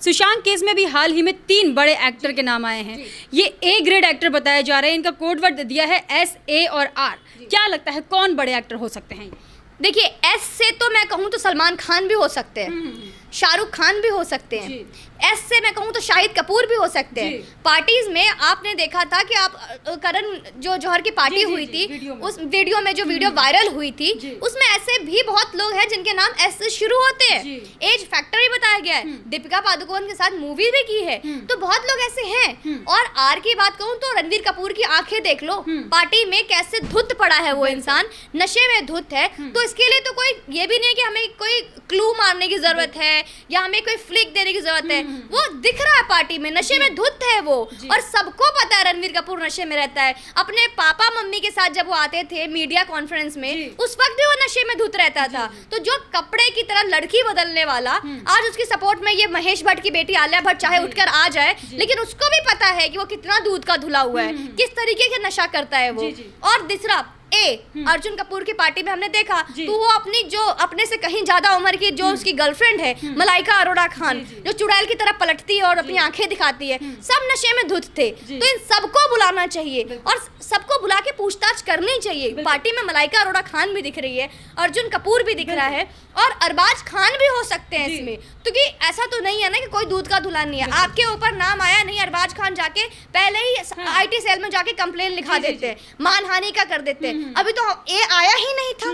Sushant case में भी हाल ही में 3 बड़े एक्टर के नाम आए हैं। ये ए ग्रेड एक्टर बताए जा रहे हैं। इनका कोड वर्ड दिया है S, A और R। क्या लगता है कौन बड़े एक्टर हो सकते हैं? देखिए, एस से तो मैं कहूँ तो सलमान खान भी हो सकते हैं, शाहरुख खान भी हो सकते हैं। एस से मैं कहूँ तो शाहिद कपूर भी हो सकते हैं। पार्टीज में आपने देखा था कि आप करण जो जौहर की पार्टी हुई थी, उस वीडियो में जो वीडियो वायरल हुई थी, उसमें ऐसे भी बहुत लोग हैं जिनके नाम एस से शुरू होते हैं। एज फैक्टर भी बताया गया है। दीपिका पादुकोण के साथ मूवी भी की है, तो बहुत लोग ऐसे हैं। और आर की बात कहूँ तो रणवीर कपूर की आंखें देख लो, पार्टी में कैसे धुत पड़ा है वो इंसान, नशे में धुत है। तो इसके लिए तो कोई ये भी नहीं है कि हमें कोई क्लू मारने की जरूरत है या हमें कोई फ्लिक देने की जरूरत है। वो दिख रहा है पार्टी में, नशे में धुत है वो, और सबको पता है रणवीर कपूर नशे में रहता है। अपने पापा मम्मी के साथ जब वो आते थे मीडिया कॉन्फ्रेंस में, उस वक्त भी वो नशे में धुत रहता था। तो जो कपड़े की तरह लड़की बदलने वाला, आज उसकी सपोर्ट में ये महेश भट्ट की बेटी आलिया भट्ट चाहे उठकर आ जाए, लेकिन उसको भी पता है कि वो कितना दूध का धुला हुआ है, किस तरीके के नशा करता है वो। और दूसरा अर्जुन कपूर की पार्टी में हमने देखा तो वो अपनी जो अपने से कहीं ज्यादा उम्र की जो उसकी गर्लफ्रेंड है मलाइका अरोड़ा खान, जो चुड़ैल की तरह पलटती है और अपनी आंखें दिखाती है, सब नशे में धुत थे। तो इन सबको बुलाना चाहिए और सबको बुला के पूछताछ करनी चाहिए। पार्टी में मलाइका अरोड़ा खान भी दिख रही है, अर्जुन कपूर भी दिख रहा है, और अरबाज खान भी हो सकते हैं इसमें, क्योंकि ऐसा तो नहीं है ना कि कोई दूध का धुला नहीं है। आपके ऊपर नाम आया नहीं, अरबाज खान जाके पहले ही IT सेल में जाके कंप्लेन लिखा देते हैं, मानहानि का कर देते हैं। अभी तो ए आया ही नहीं था,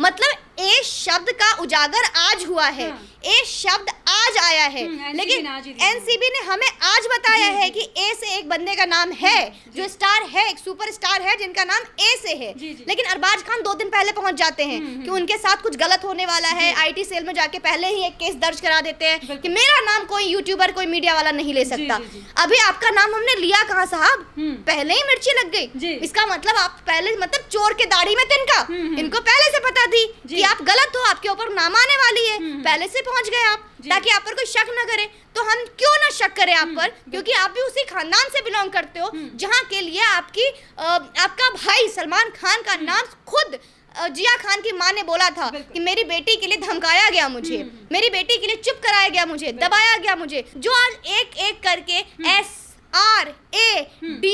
मतलब ए शब्द का उजागर आज हुआ है, ए शब्द आज आया है, लेकिन NCB ने हमें आज बताया है कि ए से एक बंदे का नाम है, जो स्टार है, एक सुपर स्टार है जिनका नाम ए से है। लेकिन अरबाज खान 2 दिन पहले पहुंच जाते हैं कि उनके साथ कुछ गलत होने वाला है। IT सेल में जाके पहले ही एक केस दर्ज करा देते हैं कि मेरा नाम कोई यूट्यूबर, कोई मीडिया वाला नहीं ले सकता। अभी आपका नाम हमने लिया कहाँ साहब, पहले ही मिर्ची लग गई। इसका मतलब आप पहले, मतलब चोर के दाढ़ी में तिनका, इनको पहले से पता थी कि आप गलत हो, आपके ऊपर नाम आने वाली है, पहले से पहुंच गए आप, ताकि आप पर कोई शक न करे। तो हम क्यों ना शक करें आप पर, क्योंकि आप भी उसी खानदान से बिलोंग करते हो जहां के लिए आपका भाई सलमान खान का नाम खुद जिया खान की माँ ने बोला था कि मेरी बेटी के लिए धमकाया गया मुझे, मेरी बेटी के लिए चुप कराया गया मुझे, दबाया गया मुझे। जो आज एक एक करके S, R, A, B,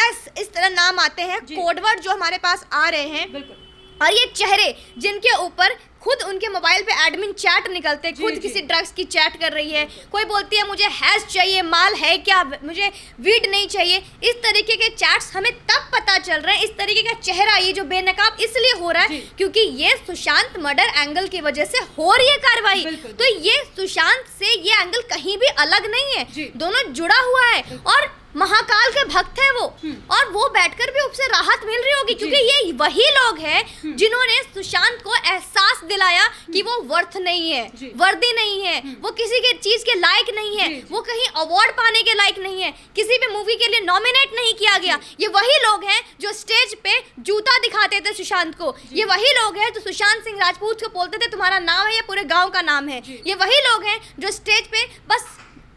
S इस तरह नाम आते हैं, कोडवर्ड जो हमारे पास आ रहे हैं, और ये चेहरे जिनके ऊपर खुद उनके मोबाइल पे एडमिन चैट निकलते, खुद किसी ड्रग्स की चैट कर रही है, कोई बोलती है मुझे हैश चाहिए, माल है क्या, मुझे वीड नहीं चाहिए। इस तरीके के चैट्स हमें तब पता चल रहे हैं। इस तरीके का चेहरा ये जो बेनकाब इसलिए हो रहा है क्योंकि ये सुशांत मर्डर एंगल की वजह से हो रही है कार्रवाई। तो ये सुशांत से ये एंगल कहीं भी अलग नहीं है, दोनों जुड़ा हुआ है, और महाकाल के भक्त है वो, और वो बैठकर भी उससे राहत मिल रही होगी, क्योंकि ये वही लोग हैं जिन्होंने सुशांत को एहसास दिलाया कि वो वर्थ नहीं है, वर्दी नहीं है, वो किसी के चीज के लायक नहीं है, वो कहीं अवार्ड पाने के लायक नहीं है, किसी भी मूवी के लिए नॉमिनेट नहीं किया गया। ये वही लोग हैं जो स्टेज पे जूता दिखाते थे सुशांत को, ये वही लोग हैं जो सुशांत सिंह राजपूत को बोलते थे तुम्हारा नाम है या पूरे गाँव का नाम है, ये वही लोग हैं जो स्टेज पे बस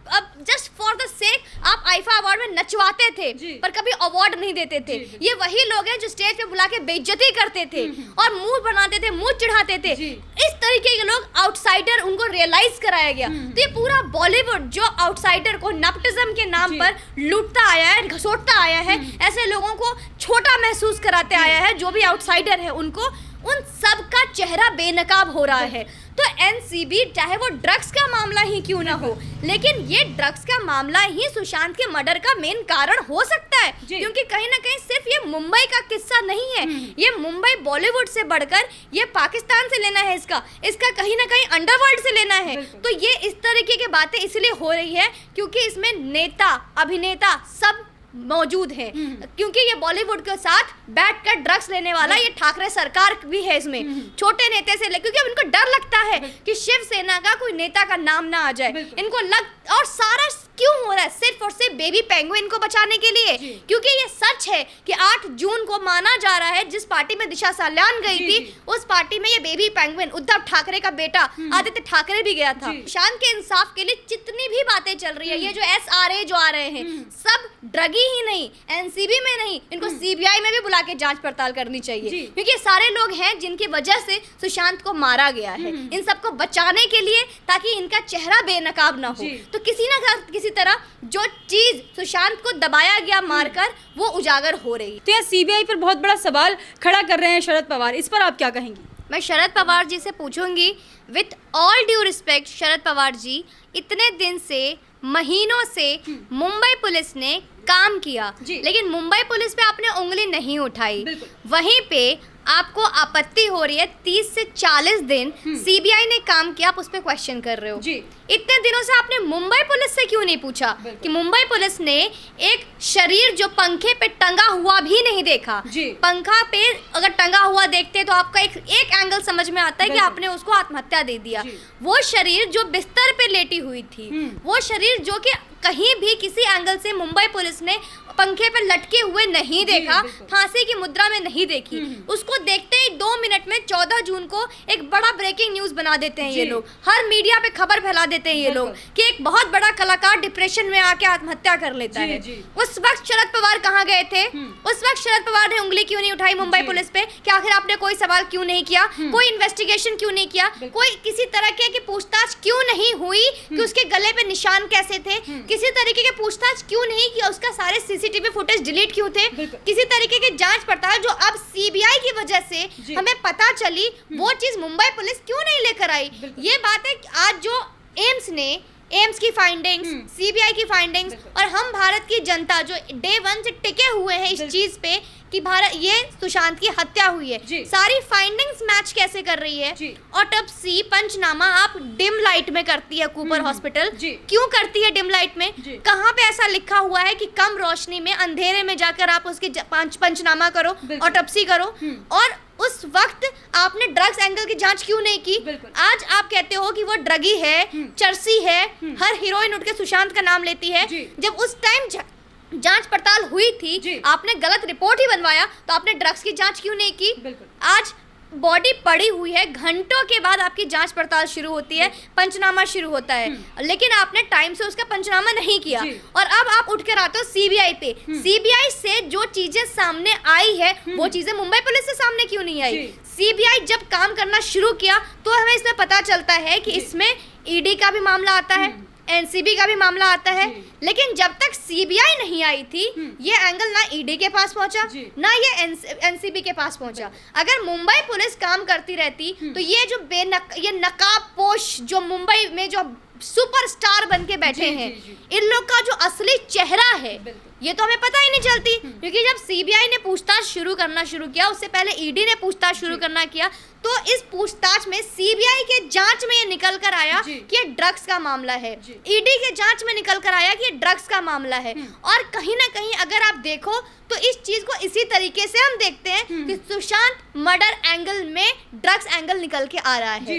अब जस्ट फॉर द सेक आप आईफा अवार्ड में नचवाते थे पर कभी अवार्ड नहीं देते थे। ये वही लोग हैं जो स्टेज पे बुला के बेइज्जती करते थे और मुंह बनाते थे, मुंह चिढ़ाते थे। इस तरीके के लोग आउटसाइडर, उनको रियलाइज कराया गया। तो ये पूरा बॉलीवुड जो आउटसाइडर को नेपोटिज्म के नाम पर लूटता आया है, घसोटता आया है, ऐसे लोगों को छोटा महसूस कराते आया है, जो भी आउटसाइडर है उनको, उन सब का चेहरा बेनकाब हो रहा है। तो NCB चाहे वो ड्रग्स का मामला ही क्यों ना हो, लेकिन ये ड्रग्स का मामला ही सुशांत के मर्डर का मेन कारण हो सकता है, क्योंकि कहीं ना कहीं सिर्फ ये मुंबई का किस्सा नहीं है, ये मुंबई बॉलीवुड से बढ़कर ये पाकिस्तान से लेना है, इसका कहीं ना कहीं अंडरवर्ल्ड से लेना है। तो ये इस तरीके की बातें इसलिए हो रही है क्योंकि इसमें नेता, अभिनेता सब मौजूद है, क्योंकि ये बॉलीवुड के साथ बैठकर ड्रग्स लेने वाला ये ठाकरे सरकार भी है इसमें, छोटे नेता से ले, क्योंकि अब इनको डर लगता है कि शिवसेना का कोई नेता का नाम ना आ जाए। इनको और सारा क्यों हो रहा है, सिर्फ और सिर्फ बेबी पेंगुइन को बचाने के लिए, क्योंकि ये सच है कि 8 जून को माना जा रहा है जिस पार्टी में दिशा साल्यान गई थी, उस पार्टी में ये बेबी पेंगुइन उद्धव ठाकरे का बेटा आदित्य ठाकरे भी गया था। सुशांत के इंसाफ के लिए जितनी भी बातें बातें चल रही है, ये जो SRA जो आ रहे हैं, सब ड्रगी ही नहीं, NCB में नहीं, इनको CBI में भी बुला के जांच पड़ताल करनी चाहिए, क्योंकि सारे लोग हैं जिनकी वजह से सुशांत को मारा गया है। इन सबको बचाने के लिए, ताकि इनका चेहरा बेनकाब ना हो, तो किसी ना किसी तरह जो चीज सुशांत को दबाया गया मारकर, वो उजागर हो रही है। तो यहाँ CBI पर बहुत बड़ा सवाल खड़ा कर रहे हैं शरद पवार, इस पर आप क्या कहेंगी? मैं शरद पवार जी से पूछूंगी, with all due respect Sharad Pawar ji, इतने दिन से, महीनों से मुंबई पुलिस ने काम किया, लेकिन मुंबई पुलिस पे आपने उंगली नहीं उठाई, वहीं पे आपको आपत्ति हो रही है 30 से 40 दिन CBI ने काम किया, आप उस पर क्वेश्चन कर रहे हो। इतने दिनों से आपने मुंबई पुलिस से क्यों नहीं पूछा कि मुंबई पुलिस ने एक शरीर जो पंखे पे टंगा हुआ भी नहीं देखा, पंखा पे अगर टंगा हुआ देखते तो आपका एक एंगल समझ में आता है कि आपने उसको आत्महत्या दे दिया। वो शरीर जो बिस्तर पे लेटी हुई थी, वो शरीर जो कि कहीं भी किसी एंगल से मुंबई पुलिस ने पंखे पर लटके हुए नहीं देखा, फांसी की मुद्रा में नहीं देखी, उसको देखते ही 2 मिनट में 14 जून को एक बड़ा ब्रेकिंग न्यूज बना देते हैं ये लोग, हर मीडिया पे खबर फैला देते हैं ये लोग कि एक बहुत बड़ा कलाकार डिप्रेशन में आके आत्महत्या कर लेता है। उस वक्त शरद पवार कहाँ गए थे? उस वक्त शरद पवार ने उंगली क्यों नहीं उठाई मुंबई पुलिस पे कि आखिर आपने कोई सवाल क्यों नहीं किया, कोई इन्वेस्टिगेशन क्यों नहीं किया, कोई किसी तरह की पूछताछ क्यों नहीं हुई कि उसके गले पे निशान कैसे थे, किसी तरीके की पूछताछ क्यों नहीं की, उसका सारे CCTV फुटेज डिलीट क्यों थे, किसी तरीके की जांच पड़ताल जो अब CBI की वजह से हमें पता चली, वो चीज मुंबई पुलिस क्यों नहीं लेकर आई। ये बात है आज जो एम्स की फाइंडिंग्स, CBI की फाइंडिंग्स, और हम भारत की जनता जो डे 1 से टिके हुए हैं इस चीज पे कि भारत ये सुशांत की हत्या हुई है, सारी फाइंडिंग्स मैच कैसे कर रही है। ऑटोप्सी, पंचनामा आप डिम लाइट में करती है कूपर हॉस्पिटल, क्यों करती है डिम लाइट में? कहाँ पे ऐसा लिखा हुआ है कि कम रोशनी में, अंधेरे में जाकर आप उसकी पंचनामा करो, ऑटोप्सी करो? और उस वक्त आपने ड्रग्स एंगल की जांच क्यों नहीं की? आज आप कहते हो कि वो ड्रगी है, चर्सी है, हर हीरोइन उठ के सुशांत का नाम लेती है। जब उस टाइम जांच पड़ताल हुई थी, आपने गलत रिपोर्ट ही बनवाया, तो आपने ड्रग्स की जांच क्यों नहीं की? आज बॉडी पड़ी हुई है, घंटों के बाद आपकी जांच पड़ताल शुरू होती है, पंचनामा शुरू होता है, लेकिन आपने टाइम से उसका पंचनामा नहीं किया, और अब आप उठ कर आते हो CBI पे। CBI से जो चीजें सामने आई है, वो चीजें मुंबई पुलिस से सामने क्यों नहीं आई? CBI जब काम करना शुरू किया तो हमें इसमें पता चलता है कि इसमें ED का भी मामला आता है, NCB का भी मामला आता है, लेकिन जब तक CBI नहीं आई थी, ये एंगल ना ED के पास पहुंचा, ना ये NCB के पास पहुंचा। अगर मुंबई पुलिस काम करती रहती तो ये जो ये नकाबपोश जो मुंबई में जो सुपरस्टार बन के बैठे हैं, इन लोग का जो असली चेहरा है, ये तो हमें पता ही नहीं चलती, क्योंकि जब CBI ने पूछताछ शुरू किया, उससे पहले ED ने पूछताछ शुरू करना किया, तो इस पूछताछ में CBI के जांच में ये निकल कर आया कि ये ड्रग्स का मामला है, ED के जांच में निकल कर आया कि ये ड्रग्स का मामला है। और कहीं ना कहीं अगर आप देखो तो इस चीज को इसी तरीके से हम देखते हैं कि सुशांत मर्डर एंगल में ड्रग्स एंगल निकल के आ रहा है।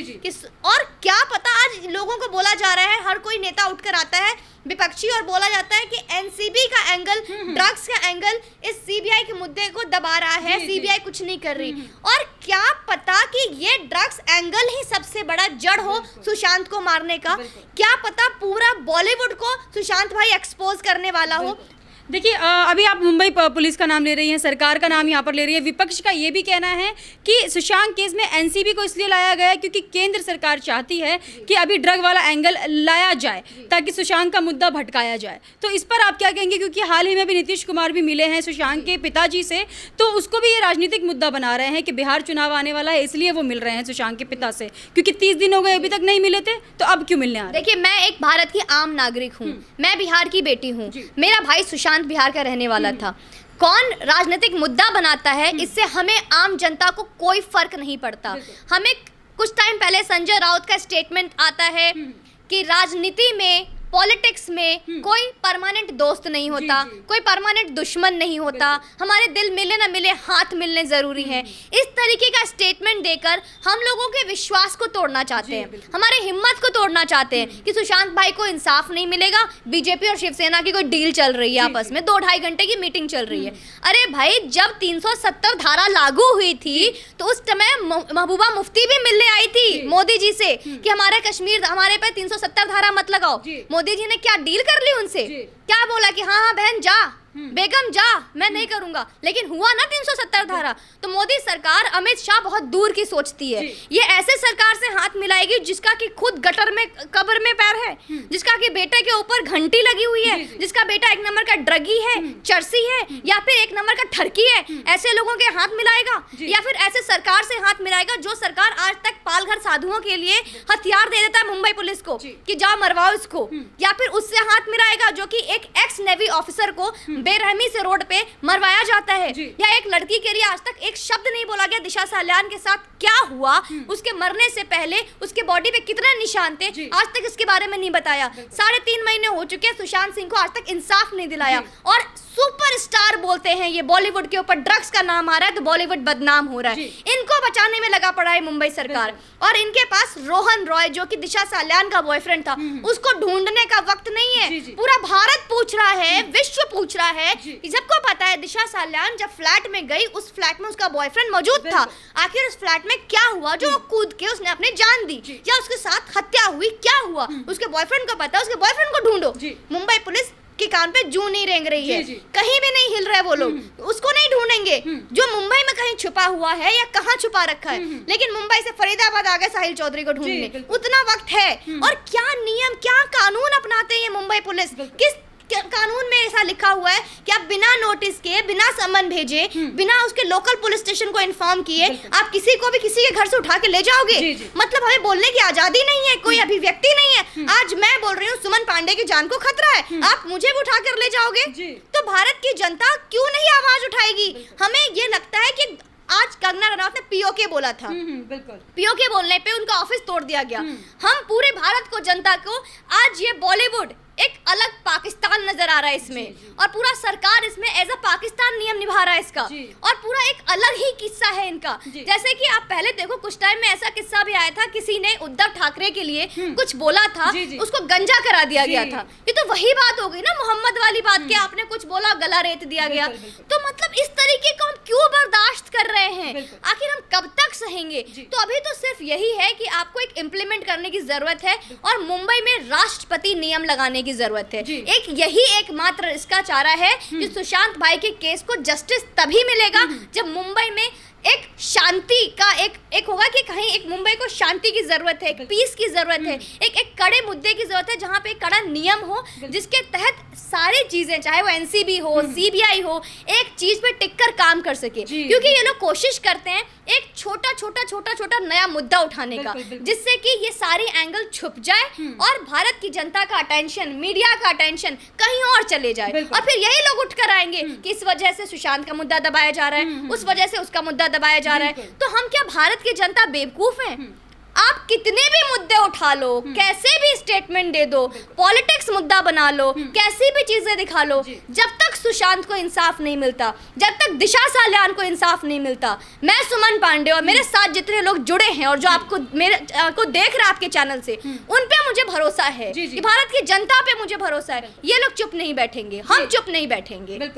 और क्या पता आज लोगों को बोला जा रहा है, हर कोई नेता उठकर आता है विपक्षी और बोला जाता है कि NCB का एंगल, ड्रग्स का एंगल इस CBI के मुद्दे को दबा रहा है, CBI कुछ नहीं कर रही। और क्या पता कि ये ड्रग्स एंगल ही सबसे बड़ा जड़ हो सुशांत को मारने का, क्या पता पूरा बॉलीवुड को सुशांत भाई एक्सपोज करने वाला हो। देखिए अभी आप मुंबई पुलिस का नाम ले रही हैं, सरकार का नाम यहाँ पर ले रही है, विपक्ष का ये भी कहना है कि सुशांत केस में NCB को इसलिए लाया गया है क्योंकि केंद्र सरकार चाहती है कि अभी ड्रग वाला एंगल लाया जाए ताकि सुशांत का मुद्दा भटकाया जाए। तो इस पर आप क्या कहेंगे? क्योंकि हाल ही में भी नीतीश कुमार भी मिले हैं सुशांत के पिताजी से, तो उसको भी ये राजनीतिक मुद्दा बना रहे हैं कि बिहार चुनाव आने वाला है, इसलिए वो मिल रहे हैं सुशांत के पिता से, क्योंकि 30 दिन हो गए अभी तक नहीं मिले थे, तो अब क्यों मिलने आ रहे? देखिए, मैं एक भारत की आम नागरिक हूँ, मैं बिहार की बेटी हूँ, मेरा भाई सुशांत बिहार का रहने वाला था। कौन राजनीतिक मुद्दा बनाता है, इससे हमें आम जनता को कोई फर्क नहीं पड़ता। हमें कुछ टाइम पहले संजय राउत का स्टेटमेंट आता है कि राजनीति में, पॉलिटिक्स में कोई परमानेंट दोस्त नहीं होता, कोई परमानेंट दुश्मन नहीं होता, हमारे दिल मिले ना मिले हाथ मिलने ज़रूरी है। इस तरीके का स्टेटमेंट देकर हम लोगों के विश्वास को तोड़ना चाहते हैं, हमारे हिम्मत को तोड़ना चाहते हैं कि सुशांत भाई को इंसाफ नहीं मिलेगा, बीजेपी और शिवसेना की कोई डील चल रही है, आपस में 2-2.5 घंटे की मीटिंग चल रही है। अरे भाई, जब 370 धारा लागू हुई थी तो उस समय महबूबा मुफ्ती भी मिलने आई थी मोदी जी से कि हमारे कश्मीर, हमारे पे 370 धारा मत लगाओ। मोदी जी ने क्या डील कर ली उनसे? क्या बोला कि हाँ हाँ बहन जा, बेगम जा, मैं नहीं करूंगा, लेकिन हुआ ना 370 धारा। तो मोदी सरकार, अमित शाह बहुत दूर की सोचती है। ये ऐसे सरकार से हाथ मिलाएगी जिसका कि खुद गटर में, कब्र में पैर है, जिसका कि बेटे के ऊपर घंटी लगी हुई है, जिसका बेटा एक नंबर का ड्रगी है, चरसी है, या फिर एक नंबर का ठरकी है, ऐसे लोगों के हाथ मिलाएगा? या फिर ऐसे सरकार से हाथ मिलाएगा जो सरकार आज तक पालघर साधुओं के लिए हथियार दे देता है मुंबई पुलिस को कि जाओ मरवाओ इसको? या फिर उससे हाथ मिलाएगा जो कि एक एक्स नेवी ऑफिसर को बेरहमी से रोड पे मरवाया जाता है? या एक लड़की के लिए आज तक एक शब्द नहीं बोला गया दिशा साल्यान के साथ क्या हुआ, उसके मरने से पहले उसके बॉडी पे कितने निशान थे, आज तक इसके बारे में नहीं बताया। 3.5 महीने हो चुके हैं, सुशांत सिंह को आज तक इंसाफ नहीं दिलाया। और सुपरस्टार बोलते हैं ये, बॉलीवुड के ऊपर ड्रग्स का नाम आ रहा है तो बॉलीवुड बदनाम हो रहा है। इनको बचाने में लगा पड़ा है मुंबई सरकार। और इनके पास रोहन रॉय जो कि दिशा साल्यान का बॉयफ्रेंड था, उसको ढूंढने का वक्त नहीं है। पूरा भारत पूछ रहा है, विश्व पूछ रहा है। सबको पता है दिशा साल्यान जब फ्लैट में गई, उस फ्लैट में उसका बॉयफ्रेंड मौजूद था। आखिर उस फ्लैट में क्या हुआ जो कूद के उसने अपनी जान दी, या उसके साथ हत्या हुई, क्या हुआ? उसके बॉयफ्रेंड को पता है, उसके बॉयफ्रेंड को ढूंढो। मुंबई पुलिस के कान पे जू नहीं रेंग रही है, कहीं भी नहीं हिल रहे वो लोग, उसको नहीं ढूंढेंगे जो मुंबई में कहीं छुपा हुआ है या कहाँ छुपा रखा है। लेकिन मुंबई से फरीदाबाद आ गए साहिल चौधरी को ढूंढने, उतना वक्त है। और क्या नियम, क्या कानून अपनाते हैं ये मुंबई पुलिस? किस कानून में ऐसा लिखा हुआ है कि आप बिना नोटिस के, बिना सम्मन भेजे, बिना उसके लोकल पुलिस स्टेशन को इन्फॉर्म किए आप किसी को भी किसी के घर से उठा के ले जाओगे? मतलब हमें बोलने की आजादी नहीं है, कोई अभिव्यक्ति नहीं है। आज मैं बोल रही हूँ सुमन पांडे की जान को खतरा है, आप मुझे भी उठा कर ले जाओगे? तो भारत की जनता क्यों नहीं आवाज उठाएगी? हमें ये लगता है कि आज कंगना रनौत ने पीओके बोला था, पीओके बोलने पे उनका ऑफिस तोड़ दिया गया। हम पूरे भारत को, जनता को, आज ये बॉलीवुड एक अलग पाकिस्तान नजर आ रहा है इसमें, और पूरा सरकार इसमें एज अ पाकिस्तान नियम निभा रहा है इसका, और पूरा एक अलग ही किस्सा है इनका। जैसे कि आप पहले देखो, कुछ टाइम में ऐसा किस्सा भी आया था, किसी ने उद्धव ठाकरे के लिए कुछ बोला था, उसको गंजा करा दिया गया था। ये तो वही बात हो गई ना मोहम्मद वाली बात, कि आपने कुछ बोला, गला रेत दिया गया। तो मतलब इस तरीके को हम क्यों बर्दाश्त कर रहे हैं? आखिर हम कब तक सहेंगे? तो अभी तो सिर्फ यही है कि आपको एक इम्प्लीमेंट करने की जरूरत है, और मुंबई में राष्ट्रपति नियम लगाने की जरूरत है। एक यही एकमात्र इसका चारा है कि सुशांत भाई के केस को जस्टिस तभी मिलेगा जब मुंबई में एक शांति का एक होगा कि कहीं एक मुंबई को शांति की जरूरत है, एक पीस की जरूरत है, एक कड़े मुद्दे की जरूरत है, जहां पे एक कड़ा नियम हो जिसके तहत सारी चीजें, चाहे वो एनसीबी हो, सीबीआई हो, एक चीज पे टिककर काम कर सके। क्योंकि ये लोग कोशिश करते हैं एक छोटा नया मुद्दा उठाने का, जिससे कि ये सारी एंगल छुप जाए और भारत की जनता का अटेंशन, मीडिया का अटेंशन कहीं और चले जाए। और फिर यही लोग उठ कर आएंगे कि इस वजह से सुशांत का मुद्दा दबाया जा रहा है, उस वजह से उसका मुद्दा दबाया जा रहा है। तो हम क्या भारत की जनता बेवकूफ है? आप कितने भी मुद्दे उठा लो, कैसे भी स्टेटमेंट दे दो, पॉलिटिक्स मुद्दा बना लो, कैसी भी चीजें दिखा लो, जब तक सुशांत को इंसाफ नहीं मिलता, जब तक दिशा साल्यान को इंसाफ नहीं मिलता, मैं सुमन पांडे और मेरे साथ जितने लोग जुड़े हैं और जो आपको मेरे को देख रहे हैं आपके चैनल से, उन पे मुझे भरोसा है कि भारत की जनता पे मुझे भरोसा है, ये लोग चुप नहीं बैठेंगे, हम चुप नहीं बैठेंगे।